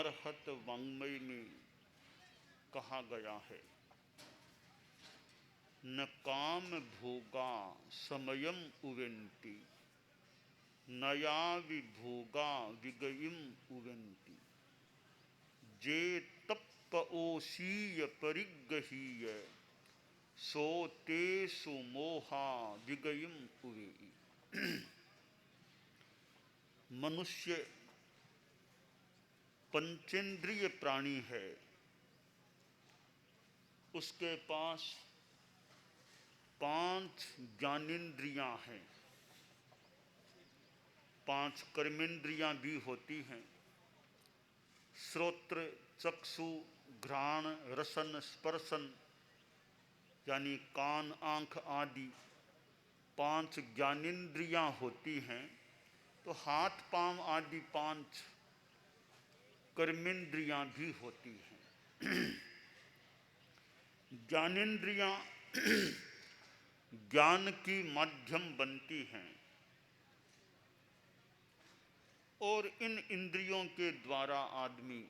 बरहत वाङ्मय में कहा गया है, न काम भोगा समयम उवेन्ति, नया विभोगा विगयिम उवेन्ति, जे तप्पओसीय परिगहीय सो ते सुमोहा विगयिम उवेई। मनुष्य पंचेंद्रिय प्राणी है। उसके पास 5 ज्ञानेंद्रियां हैं, 5 कर्मेंद्रियां भी होती हैं। श्रोत्र, चक्षु, घ्राण, रसन, स्पर्शन यानी कान, आंख आदि 5 ज्ञानेंद्रियां होती हैं। तो हाथ पांव आदि 5 कर्मेंद्रियां भी होती हैं। ज्ञानेंद्रियां ज्ञान की माध्यम बनती हैं और इन इंद्रियों के द्वारा आदमी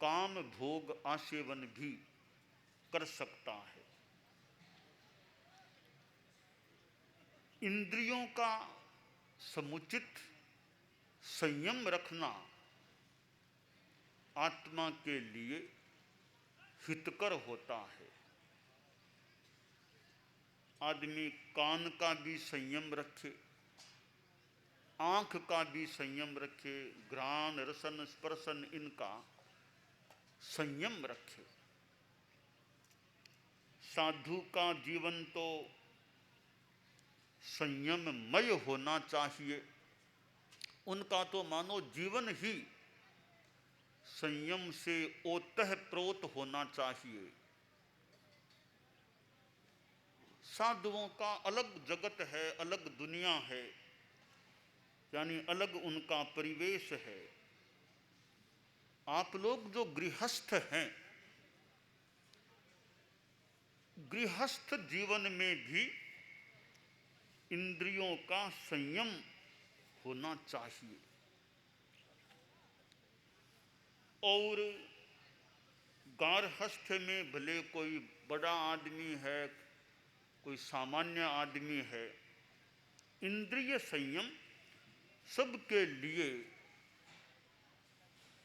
काम भोग आसेवन भी कर सकता है। इंद्रियों का समुचित संयम रखना आत्मा के लिए हितकर होता है। आदमी कान का भी संयम रखे, आंख का भी संयम रखे, घ्राण, रसन, स्पर्शन इनका संयम रखे। साधु का जीवन तो संयममय होना चाहिए। उनका तो मानो जीवन ही संयम से ओतप्रोत होना चाहिए। साधुओं का अलग जगत है, अलग दुनिया है, यानी अलग उनका परिवेश है। आप लोग जो गृहस्थ हैं, गृहस्थ जीवन में भी इंद्रियों का संयम होना चाहिए। और गारहस्थ में भले कोई बड़ा आदमी है, कोई सामान्य आदमी है, इंद्रिय संयम सबके लिए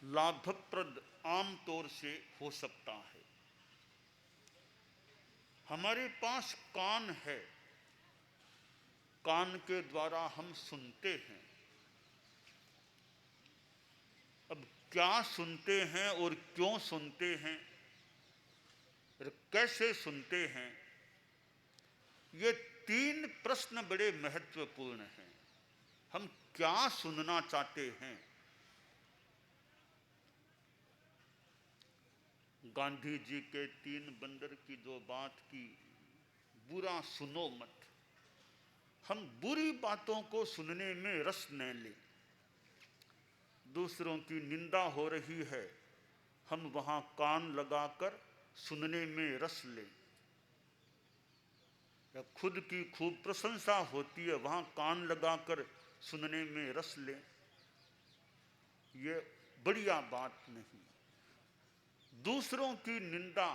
लाभप्रद आमतौर से हो सकता है। हमारे पास कान है, कान के द्वारा हम सुनते हैं। अब क्या सुनते हैं और क्यों सुनते हैं और कैसे सुनते हैं, ये 3 प्रश्न बड़े महत्वपूर्ण हैं। हम क्या सुनना चाहते हैं? गांधी जी के 3 बंदर की जो बात की, बुरा सुनो मत। हम बुरी बातों को सुनने में रस न लें। दूसरों की निंदा हो रही है, हम वहां कान लगाकर सुनने में रस लें। या खुद की खूब प्रशंसा होती है, वहां कान लगाकर सुनने में रस लें। ये बढ़िया बात नहीं। दूसरों की निंदा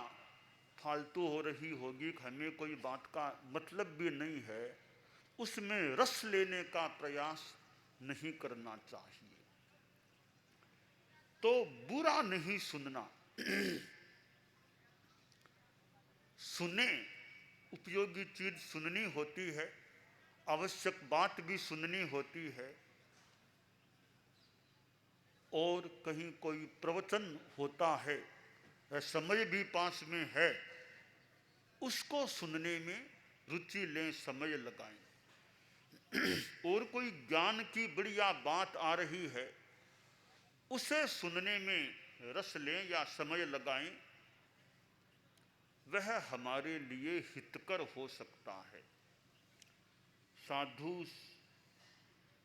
फालतू हो रही होगी, हमें कोई बात का मतलब भी नहीं है, उसमें रस लेने का प्रयास नहीं करना चाहिए। तो बुरा नहीं सुनना। सुने, उपयोगी चीज सुननी होती है, आवश्यक बात भी सुननी होती है। और कहीं कोई प्रवचन होता है, समय भी पास में है, उसको सुनने में रुचि लें, समय लगाएं। और कोई ज्ञान की बढ़िया बात आ रही है, उसे सुनने में रस लें या समय लगाएं, वह हमारे लिए हितकर हो सकता है। साधु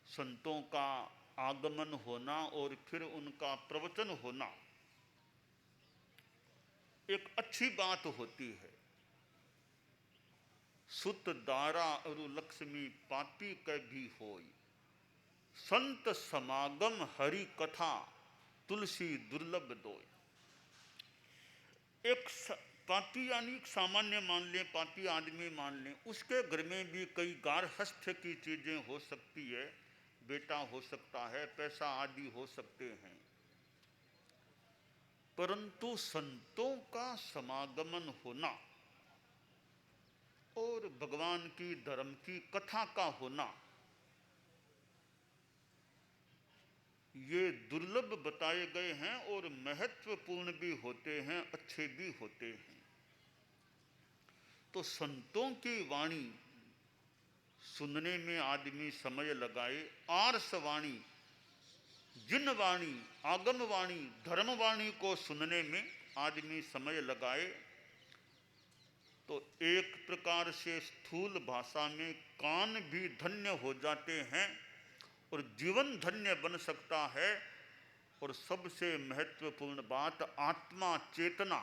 संतों का आगमन होना और फिर उनका प्रवचन होना एक अच्छी बात होती है। सुत दारा अरु लक्ष्मी पापी कै भी होई, संत समागम हरि कथा तुलसी दुर्लभ दोय। एक पापी यानी सामान्य मान लें, पापी आदमी मान लें, उसके घर में भी कई गारहस्थ्य की चीजें हो सकती है, बेटा हो सकता है, पैसा आदि हो सकते हैं, परंतु संतों का समागमन होना और भगवान की धर्म की कथा का होना, ये दुर्लभ बताए गए हैं और महत्वपूर्ण भी होते हैं, अच्छे भी होते हैं। तो संतों की वाणी सुनने में आदमी समय लगाए, आर्ष वाणी, जिन वाणी, आगम वाणी, धर्म वाणी को सुनने में आदमी समय लगाए, तो एक प्रकार से स्थूल भाषा में कान भी धन्य हो जाते हैं और जीवन धन्य बन सकता है। और सबसे महत्वपूर्ण बात, आत्मा चेतना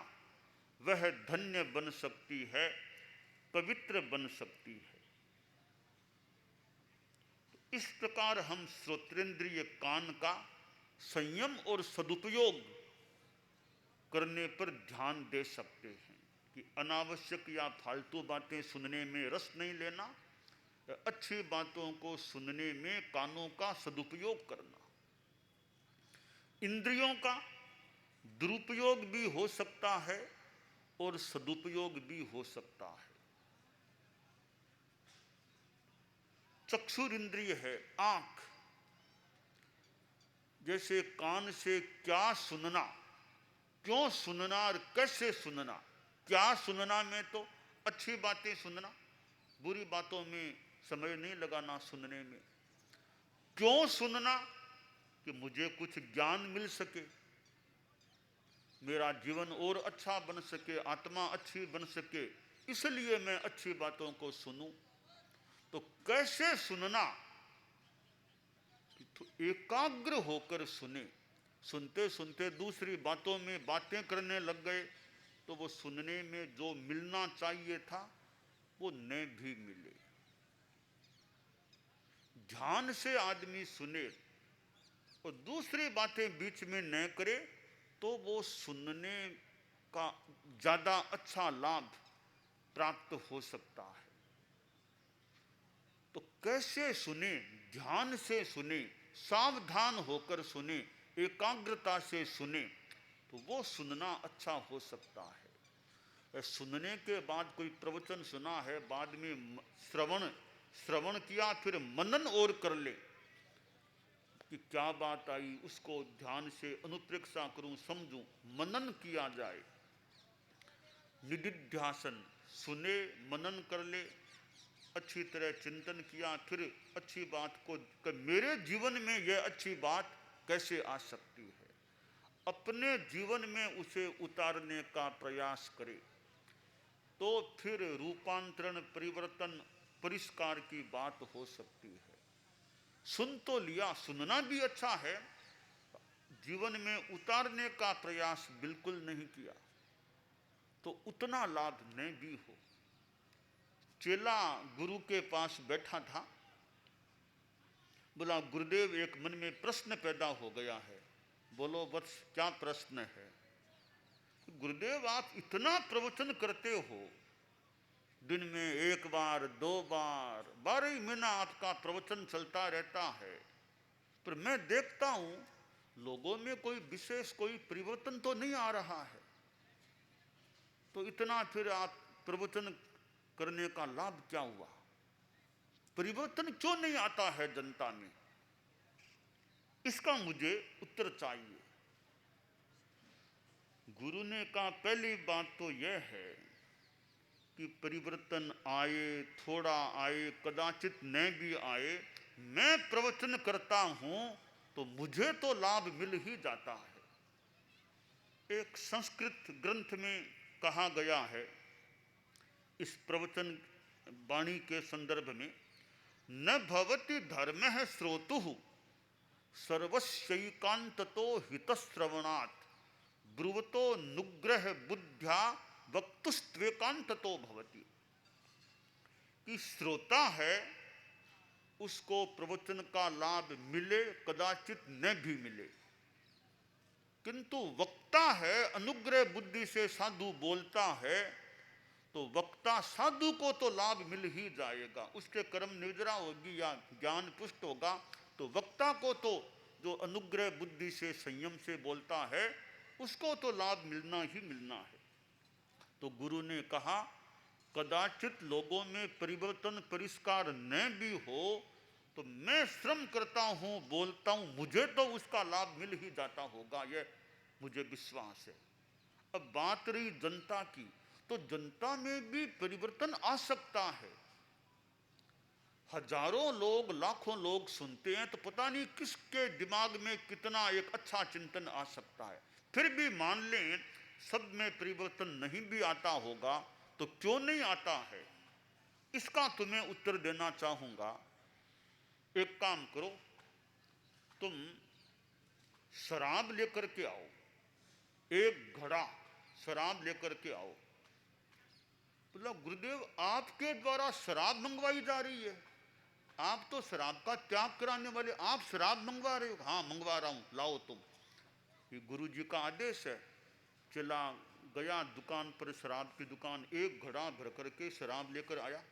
वह धन्य बन सकती है, पवित्र बन सकती है। इस प्रकार हम श्रोत्रेंद्रिय कान का संयम और सदुपयोग करने पर ध्यान दे सकते हैं कि अनावश्यक या फालतू बातें सुनने में रस नहीं लेना, अच्छी बातों को सुनने में कानों का सदुपयोग करना। इंद्रियों का दुरुपयोग भी हो सकता है और सदुपयोग भी हो सकता है। चक्षुर इंद्रिय है, आंख, जैसे कान से क्या सुनना, क्यों सुनना और कैसे सुनना। क्या सुनना में तो अच्छी बातें सुनना, बुरी बातों में समय नहीं लगाना सुनने में। क्यों सुनना, कि मुझे कुछ ज्ञान मिल सके, मेरा जीवन और अच्छा बन सके, आत्मा अच्छी बन सके, इसलिए मैं अच्छी बातों को सुनूं। तो कैसे सुनना, तो एकाग्र होकर सुने। सुनते सुनते दूसरी बातों में बातें करने लग गए तो वो सुनने में जो मिलना चाहिए था वो न भी मिले। ध्यान से आदमी सुने और दूसरी बातें बीच में न करे तो वो सुनने का ज्यादा अच्छा लाभ प्राप्त हो सकता है। तो कैसे सुने, ध्यान से सुने, सावधान होकर सुने, एकाग्रता से सुने, तो वो सुनना अच्छा हो सकता है। सुनने के बाद कोई प्रवचन सुना है, बाद में श्रवण किया, फिर मनन और कर ले कि क्या बात आई, उसको ध्यान से अनुप्रेक्षा करूं, समझूं, मनन किया जाए। निदिध्यासन, सुने, मनन कर ले, अच्छी तरह चिंतन किया, फिर अच्छी बात को मेरे जीवन में यह अच्छी बात कैसे आ सकती है, अपने जीवन में उसे उतारने का प्रयास करे, तो फिर रूपांतरण, परिवर्तन, परिष्कार की बात हो सकती है। सुन तो लिया, सुनना भी अच्छा है, जीवन में उतारने का प्रयास बिल्कुल नहीं किया तो उतना लाभ न भी हो। चेला गुरु के पास बैठा था, बोला गुरुदेव एक मन में प्रश्न पैदा हो गया है। बोलो वत्स क्या प्रश्न है? गुरुदेव आप इतना प्रवचन करते हो, दिन में एक बार, 2 बार, 12 महीना आपका प्रवचन चलता रहता है, पर मैं देखता हूं लोगों में कोई विशेष कोई परिवर्तन तो नहीं आ रहा है, तो इतना फिर आप प्रवचन करने का लाभ क्या हुआ? परिवर्तन क्यों नहीं आता है जनता में? इसका मुझे उत्तर चाहिए। गुरु ने कहा पहली बात तो यह है कि परिवर्तन आए, थोड़ा आए, कदाचित न भी आए, मैं प्रवचन करता हूं तो मुझे तो लाभ मिल ही जाता है। एक संस्कृत ग्रंथ में कहा गया है, इस प्रवचन वाणी के संदर्भ में, न भवति धर्मः श्रोतुः सर्वस्यैकान्ततो हितश्रवणात् ब्रुवतो नुग्रह बुद्ध्या वक्तुस्त्वेकान्ततो भवति। कि श्रोता है उसको प्रवचन का लाभ मिले, कदाचित न भी मिले, किंतु वक्ता है, अनुग्रह बुद्धि से साधु बोलता है, तो वक्ता साधु को तो लाभ मिल ही जाएगा, उसके कर्म निर्जरा होगी या ज्ञान पुष्ट होगा, तो वक्ता को तो जो अनुग्रह बुद्धि से संयम से बोलता है उसको तो लाभ मिलना ही मिलना है। तो गुरु ने कहा कदाचित लोगों में परिवर्तन परिष्कार न भी हो तो मैं श्रम करता हूं, बोलता हूं, मुझे तो उसका लाभ मिल ही जाता होगा, यह मुझे विश्वास है। अब बात रही जनता की, तो जनता में भी परिवर्तन आ सकता है। हजारों लोग लाखों लोग सुनते हैं तो पता नहीं किसके दिमाग में कितना एक अच्छा चिंतन आ सकता है। फिर भी मान लें सब में परिवर्तन नहीं भी आता होगा तो क्यों नहीं आता है, इसका तुम्हें उत्तर देना चाहूंगा। एक काम करो, तुम शराब लेकर के आओ, एक घड़ा शराब लेकर के आओ। बोला गुरुदेव आपके द्वारा शराब मंगवाई जा रही है, आप तो शराब का त्याग कराने वाले, आप शराब मंगवा रहे हो? हाँ मंगवा रहा हूं, लाओ तुम। ये गुरु जी का आदेश है। चला गया दुकान पर, शराब की दुकान, एक घड़ा भर करके शराब लेकर आया,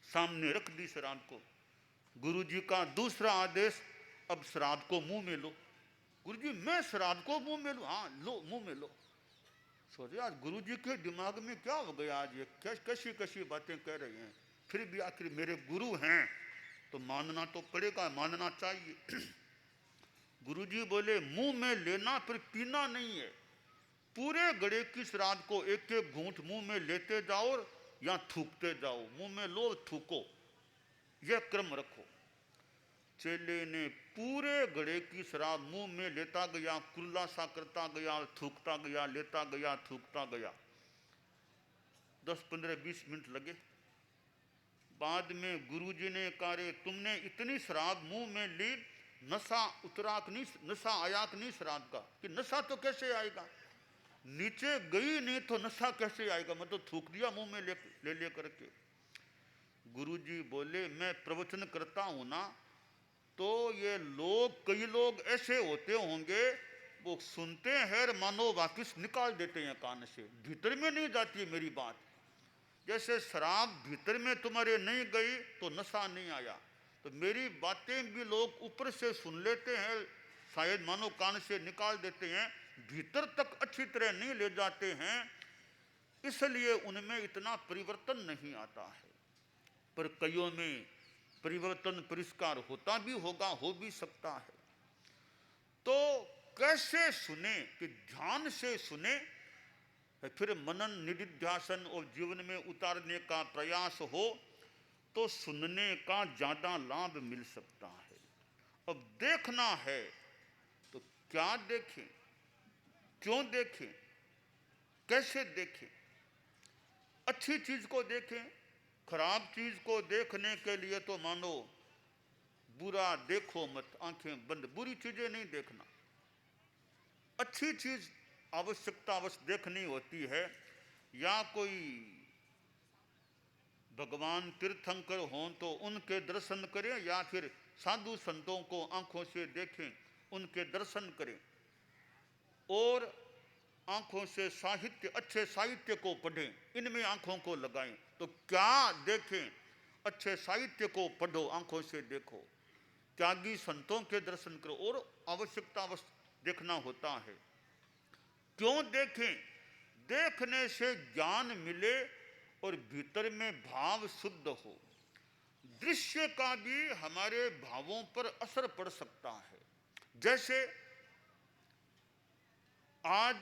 सामने रख दी शराब को। गुरु जी का दूसरा आदेश, अब शराब को मुंह में लो। गुरु जी मैं शराब को मुंह में लो? हाँ लो, मुंह में लो। सोचे आज गुरु जी के दिमाग में क्या हो गया, आज ये कैसी कैसी बातें कह रहे हैं। फिर भी आखिर मेरे गुरु हैं तो मानना तो पड़ेगा, मानना चाहिए। गुरुजी बोले मुंह में लेना फिर पीना नहीं है, पूरे गड़े की शराब को एक एक घूंट मुंह में लेते जाओ या थूकते जाओ, मुंह में लो थूको, यह क्रम रखो। चेले ने पूरे गड़े की शराब मुंह में लेता गया, कुल्ला सा करता गया, थूकता गया, लेता गया, थूकता गया। 10, 15, 20 मिनट लगे। बाद में गुरुजी ने कहा रे तुमने इतनी शराब मुंह में ली, नशा उतरा कि नहीं, नशा आया कि नहीं शराब का? कि नशा तो कैसे आएगा, नीचे गई नहीं तो नशा कैसे आएगा, मैं तो थूक दिया मुंह में ले करके। गुरुजी बोले मैं प्रवचन करता हूं ना, तो ये लोग, कई लोग ऐसे होते होंगे वो सुनते हैं मानो वापिस निकाल देते हैं कान से, भीतर में नहीं जाती है मेरी बात। जैसे शराब भीतर में तुम्हारे नहीं गई तो नशा नहीं आया, तो मेरी बातें भी लोग ऊपर से सुन लेते हैं, शायद मानो कान से निकाल देते हैं, भीतर तक अच्छी तरह नहीं ले जाते हैं, इसलिए उनमें इतना परिवर्तन नहीं आता है। पर कईयों में परिवर्तन परिष्कार होता भी होगा, हो भी सकता है। तो कैसे सुने कि ध्यान से सुने, फिर मनन निधिध्यासन और जीवन में उतारने का प्रयास हो तो सुनने का ज्यादा लाभ मिल सकता है। अब देखना है तो क्या देखें, क्यों देखें, कैसे देखें? अच्छी चीज को देखें, खराब चीज को देखने के लिए तो मानो बुरा देखो मत, आंखें बंद, बुरी चीजें नहीं देखना। अच्छी चीज आवश्यकता अवश्य देखनी होती है, या कोई भगवान तीर्थंकर हों तो उनके दर्शन करें, या फिर साधु संतों को आंखों से देखें, उनके दर्शन करें, और आंखों से साहित्य, अच्छे साहित्य को पढ़ें, इनमें आंखों को लगाएं। तो क्या देखें? अच्छे साहित्य को पढ़ो, आंखों से देखो, त्यागी संतों के दर्शन करो, और आवश्यकता अवश्य देखना होता है। क्यों देखें? देखने से ज्ञान मिले और भीतर में भाव शुद्ध हो। दृश्य का भी हमारे भावों पर असर पड़ सकता है। जैसे आज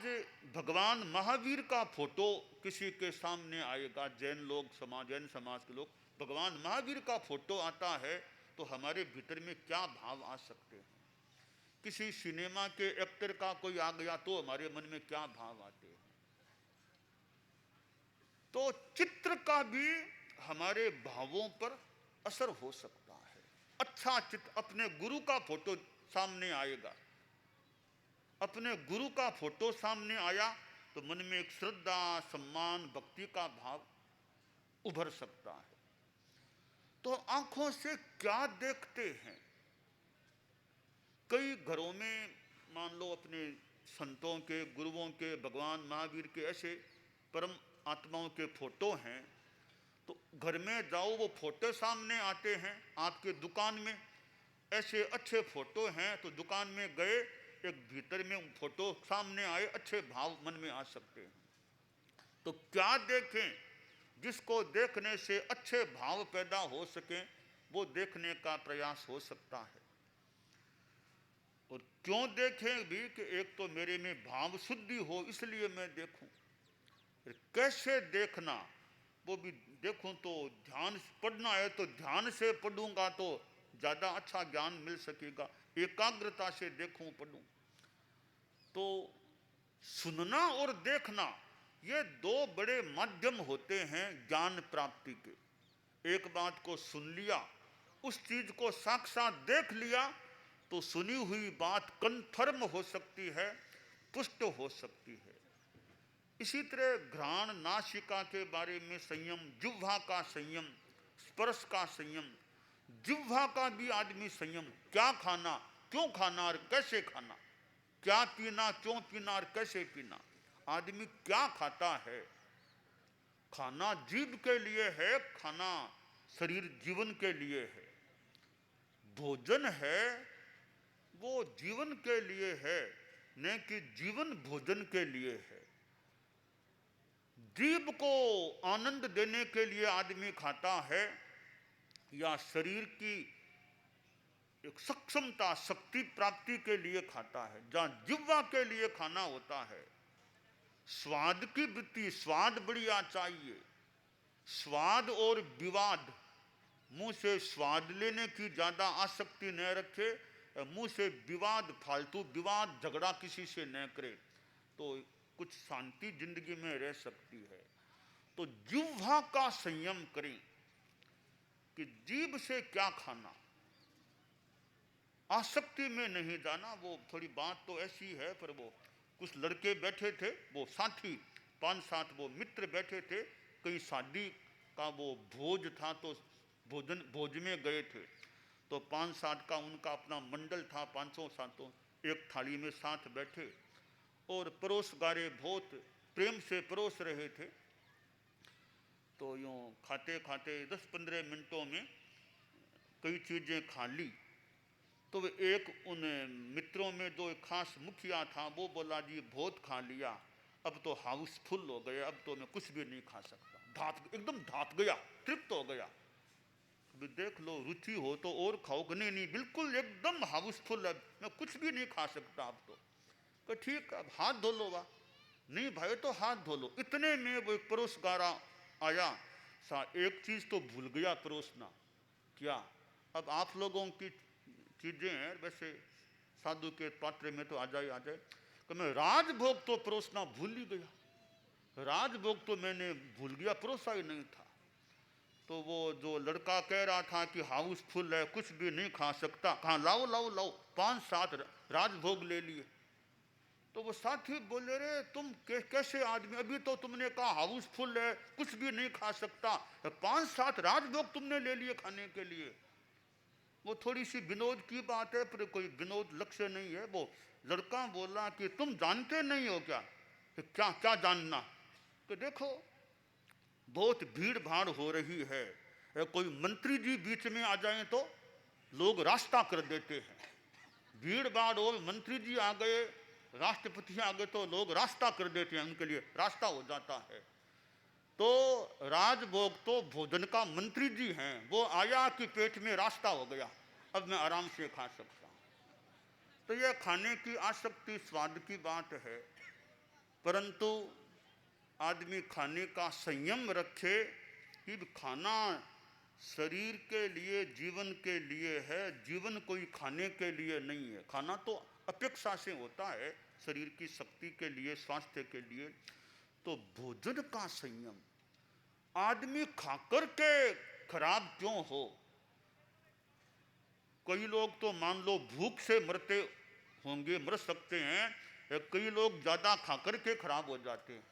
भगवान महावीर का फोटो किसी के सामने आएगा, जैन लोग समाज, जैन समाज के लोग, भगवान महावीर का फोटो आता है तो हमारे भीतर में क्या भाव आ सकते हैं? किसी सिनेमा के एक्टर का कोई आ गया तो हमारे मन में क्या भाव आते हैं? तो चित्र का भी हमारे भावों पर असर हो सकता है। अच्छा चित्र, अपने गुरु का फोटो सामने आएगा, अपने गुरु का फोटो सामने आया तो मन में एक श्रद्धा, सम्मान, भक्ति का भाव उभर सकता है। तो आंखों से क्या देखते हैं? कई घरों में मान लो अपने संतों के, गुरुओं के, भगवान महावीर के ऐसे परम आत्माओं के फोटो हैं, तो घर में जाओ वो फोटो सामने आते हैं। आपके दुकान में ऐसे अच्छे फोटो हैं तो दुकान में गए, एक भीतर में फोटो सामने आए, अच्छे भाव मन में आ सकते हैं। तो क्या देखें, जिसको देखने से अच्छे भाव पैदा हो सके वो देखने का प्रयास हो सकता है। और क्यों देखें भी कि एक तो मेरे में भाव शुद्धि हो इसलिए मैं देखूं। कैसे देखना वो भी देखूं, तो ध्यान पढ़ना है तो ध्यान से पढ़ूंगा तो ज़्यादा अच्छा ज्ञान मिल सकेगा। एकाग्रता से देखूं पढ़ूं। तो सुनना और देखना ये दो बड़े माध्यम होते हैं ज्ञान प्राप्ति के। एक बात को सुन लिया, उस चीज को साक्षात देख लिया तो सुनी हुई बात कन्फर्म हो सकती है, पुष्ट हो सकती है। इसी तरह घ्राण नासिका के बारे में संयम, जिह्वा का संयम, स्पर्श का संयम, जिह्वा का भी आदमी संयम। क्या खाना, क्यों खाना और कैसे खाना, क्या पीना, क्यों पीना और कैसे पीना। आदमी क्या खाता है, खाना जीभ के लिए है, खाना शरीर जीवन के लिए है। भोजन है वो जीवन के लिए है, न कि जीवन भोजन के लिए है। जीभ को आनंद देने के लिए आदमी खाता है या शरीर की एक सक्षमता, शक्ति प्राप्ति के लिए खाता है। जहां जिह्वा के लिए खाना होता है, स्वाद की वृत्ति, स्वाद बढ़िया चाहिए। स्वाद और विवाद, मुंह से स्वाद लेने की ज्यादा आसक्ति न रखे, मुंह से विवाद, फालतू विवाद, झगड़ा किसी से न करे तो कुछ शांति जिंदगी में रह सकती है। तो जिह्वा का संयम करें कि जीभ से क्या खाना, आसक्ति में नहीं जाना। वो थोड़ी बात तो ऐसी है, पर वो कुछ लड़के बैठे थे, वो साथी 5-7 वो मित्र बैठे थे, कहीं शादी का वो भोज था तो भोज में गए थे। तो 5-7 का उनका अपना मंडल था, 500-700 एक थाली में साथ बैठे और परोसगारे बहुत प्रेम से परोस रहे थे। तो यूँ खाते खाते 10-15 मिनटों में कई चीज़ें खा ली। तो वे एक उन मित्रों में जो एक खास मुखिया था वो बोला, जी बहुत खा लिया, अब तो हाउसफुल हो गया, अब तो मैं कुछ भी नहीं खा सकता। एकदम धाप गया, तृप्त हो गया। अभी देख लो, रुचि हो तो और खाओ। नहीं नहीं, बिल्कुल एकदम हाउसफुल है, मैं कुछ भी नहीं खा सकता अब तो ठीक, अब हाथ धो लो। वाह, नहीं भाई तो हाथ धो लो। इतने में वो एक परोसगारा आया, एक चीज तो भूल गया परोसना। क्या? अब आप लोगों की चीजें हैं, वैसे साधु के पात्र में तो आ जाए कि मैं राजभोग तो परोसना भूल ही गया। राजभोग तो मैंने भूल गया, परोसा ही नहीं था। तो वो जो लड़का कह रहा था कि हाउसफुल है, कुछ भी नहीं खा सकता, कहाँ लाओ लाओ लाओ, 5-7 राजभोग ले लिए। तो वो साथी बोले, रे तुम कैसे आदमी, अभी तो तुमने कहा हाउसफुल है, कुछ भी नहीं खा सकता, 5-7 राजभोग तुमने ले लिए खाने के लिए। वो थोड़ी सी विनोद की बात है, पर कोई विनोद लक्ष्य नहीं है। वो लड़का बोला कि तुम जानते नहीं हो क्या? क्या क्या जानना? तो देखो बहुत भीड़ भाड़ हो रही है, कोई मंत्री जी बीच में आ जाए तो लोग रास्ता कर देते हैं। भीड़ भाड़ हो, मंत्री जी आ गए, राष्ट्रपति आ गए तो लोग रास्ता कर देते हैं, उनके लिए रास्ता हो जाता है। तो राजभोग तो भोजन का मंत्री जी हैं, वो आया कि पेट में रास्ता हो गया, अब मैं आराम से खा सकता हूँ। तो यह खाने की आसक्ति स्वाद की बात है, परंतु आदमी खाने का संयम रखे कि खाना शरीर के लिए, जीवन के लिए है, जीवन कोई खाने के लिए नहीं है। खाना तो अपेक्षा से होता है, शरीर की शक्ति के लिए, स्वास्थ्य के लिए। तो भोजन का संयम, आदमी खाकर के खराब क्यों हो। कई लोग तो मान लो भूख से मरते होंगे, मर सकते हैं, कई लोग ज्यादा खाकर के खराब हो जाते हैं।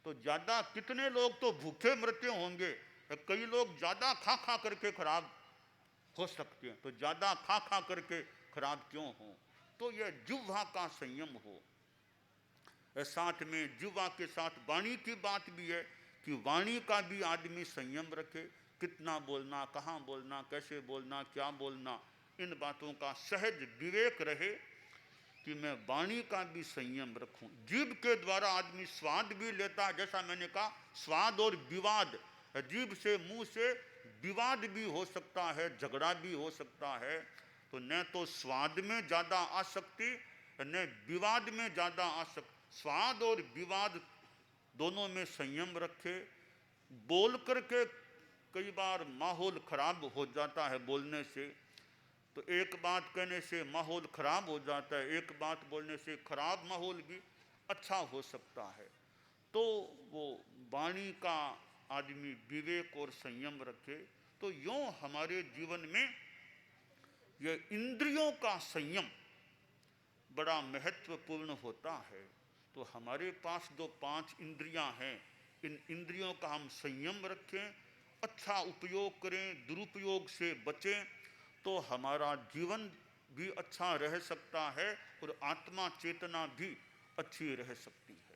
तो ज्यादा कितने लोग तो भूखे मरते होंगे, कई लोग ज्यादा खा खा करके खराब हो सकते हैं। तो ज्यादा खा खा करके खराब क्यों हो। तो यह जिह्वा का संयम हो, साथ में जीवा के साथ वाणी की बात भी है कि वाणी का भी आदमी संयम रखे, कितना बोलना, कहाँ बोलना, कैसे बोलना, क्या बोलना, इन बातों का सहज विवेक रहे कि मैं वाणी का भी संयम रखूं। जीभ के द्वारा आदमी स्वाद भी लेता है, जैसा मैंने कहा स्वाद और विवाद, जीभ से मुंह से विवाद भी हो सकता है, झगड़ा भी हो सकता है। तो न तो स्वाद में ज़्यादा आसक्ति न विवाद में ज़्यादा आसक्ति, स्वाद और विवाद दोनों में संयम रखे। बोल करके कई बार माहौल खराब हो जाता है बोलने से, तो एक बात कहने से माहौल खराब हो जाता है, एक बात बोलने से खराब माहौल भी अच्छा हो सकता है। तो वो वाणी का आदमी विवेक और संयम रखे। तो यूँ हमारे जीवन में ये इंद्रियों का संयम बड़ा महत्वपूर्ण होता है। तो हमारे पास जो 5 इंद्रियां हैं, इन इंद्रियों का हम संयम रखें, अच्छा उपयोग करें, दुरुपयोग से बचें, तो हमारा जीवन भी अच्छा रह सकता है और आत्मा चेतना भी अच्छी रह सकती है।